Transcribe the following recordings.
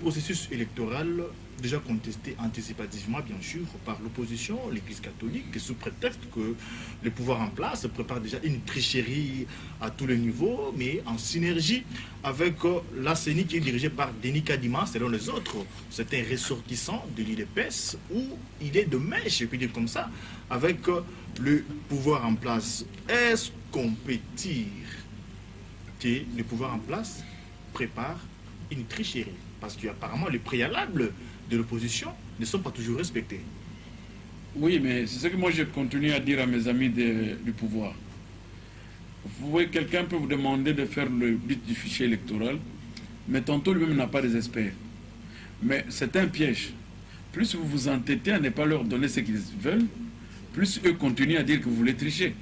Processus électoral déjà contesté anticipativement, bien sûr, par l'opposition, l'Église catholique, sous prétexte que le pouvoir en place prépare déjà une tricherie à tous les niveaux, mais en synergie avec la CENI qui est dirigée par Denis Kadima, selon les autres. C'est un ressortissant de l'IDPS où il est de mèche, je peux dire comme ça, avec le pouvoir en place. Est-ce qu'on peut dire que le pouvoir en place prépare une tricherie? Parce qu'apparemment, les préalables de l'opposition ne sont pas toujours respectés. Oui, mais c'est ce que moi je continue à dire à mes amis du pouvoir. Vous voyez, quelqu'un peut vous demander de faire le but du fichier électoral, mais tantôt lui-même n'a pas des experts. Mais c'est un piège. Plus vous vous entêtez à ne pas leur donner ce qu'ils veulent, plus eux continuent à dire que vous voulez tricher.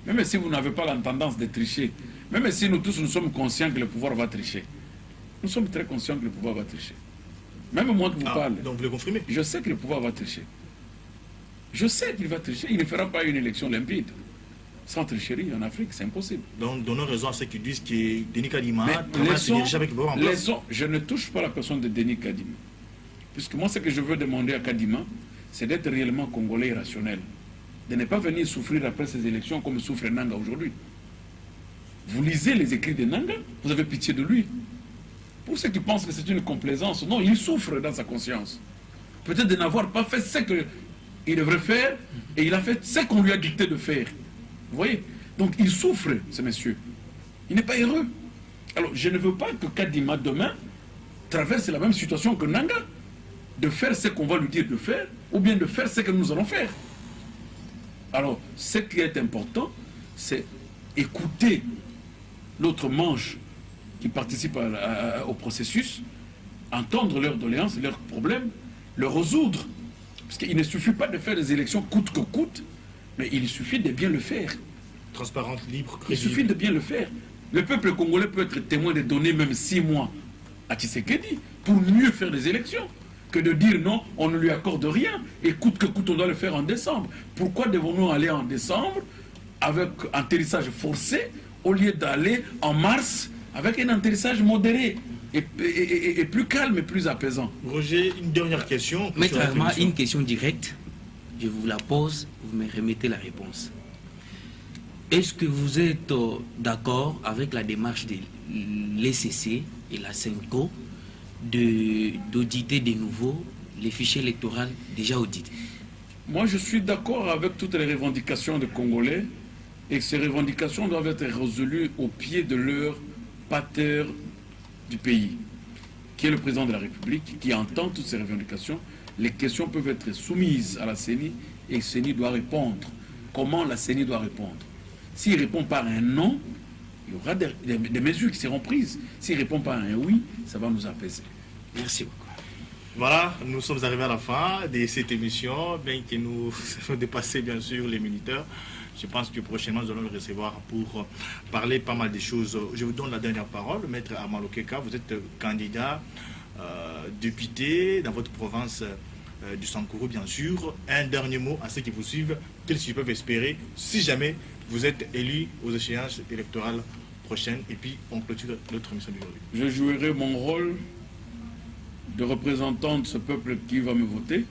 Même si vous n'avez pas la tendance de tricher, même si nous tous nous sommes conscients que le pouvoir va tricher. Nous sommes très conscients que le pouvoir va tricher. Même moi qui vous parle, donc vous le confirmez? Je sais que le pouvoir va tricher. Je sais qu'il va tricher. Il ne fera pas une élection limpide. Sans tricherie en Afrique, c'est impossible. Donc donnons raison à ceux qui disent que Denis Kadima je ne touche pas la personne de Denis Kadima. Puisque moi, ce que je veux demander à Kadima, c'est d'être réellement congolais et rationnel. De ne pas venir souffrir après ces élections comme souffre Nanga aujourd'hui. Vous lisez les écrits de Nanga, vous avez pitié de lui. Pour ceux qui pensent que c'est une complaisance, non, il souffre dans sa conscience. Peut-être de n'avoir pas fait ce qu'il devrait faire, et il a fait ce qu'on lui a dicté de faire. Vous voyez? Donc il souffre, ce monsieur. Il n'est pas heureux. Alors je ne veux pas que Kadima demain traverse la même situation que Nanga, de faire ce qu'on va lui dire de faire, ou bien de faire ce que nous allons faire. Alors, ce qui est important, c'est écouter l'autre manche qui participe au processus, entendre leurs doléances, leurs problèmes, les résoudre. Parce qu'il ne suffit pas de faire des élections coûte que coûte, mais il suffit de bien le faire. Transparente, libre, crédible. Il suffit de bien le faire. Le peuple congolais peut être témoin de donner même 6 mois à Tshisekedi pour mieux faire des élections que de dire non, on ne lui accorde rien et coûte que coûte on doit le faire en décembre. Pourquoi devons-nous aller en décembre avec un atterrissage forcé au lieu d'aller en mars avec un atterrissage modéré et plus calme et plus apaisant? Roger, une dernière question. Maître Armand, une question directe. Je vous la pose, vous me remettez la réponse. Est-ce que vous êtes d'accord avec la démarche de l'ECC et la CENCO d'auditer de nouveau les fichiers électoraux déjà audités? Moi, je suis d'accord avec toutes les revendications des Congolais et que ces revendications doivent être résolues au pied de leur pater du pays, qui est le président de la République, qui entend toutes ces revendications. Les questions peuvent être soumises à la CENI et la CENI doit répondre. Comment la CENI doit répondre? S'il répond par un non, il y aura des mesures qui seront prises. S'il répond par un oui, ça va nous apaiser. Merci beaucoup. Voilà, nous sommes arrivés à la fin de cette émission, bien que nous avons dépassé bien sûr les minuteurs. Je pense que prochainement, nous allons le recevoir pour parler pas mal de choses. Je vous donne la dernière parole, Maître Armand Lokeka. Vous êtes candidat, député dans votre province du Sankuru, bien sûr. Un dernier mot à ceux qui vous suivent, qu'ils peuvent espérer, si jamais vous êtes élu aux échéances électorales prochaines. Et puis, on clôture notre émission d'aujourd'hui. Je jouerai mon rôle de représentant de ce peuple qui va me voter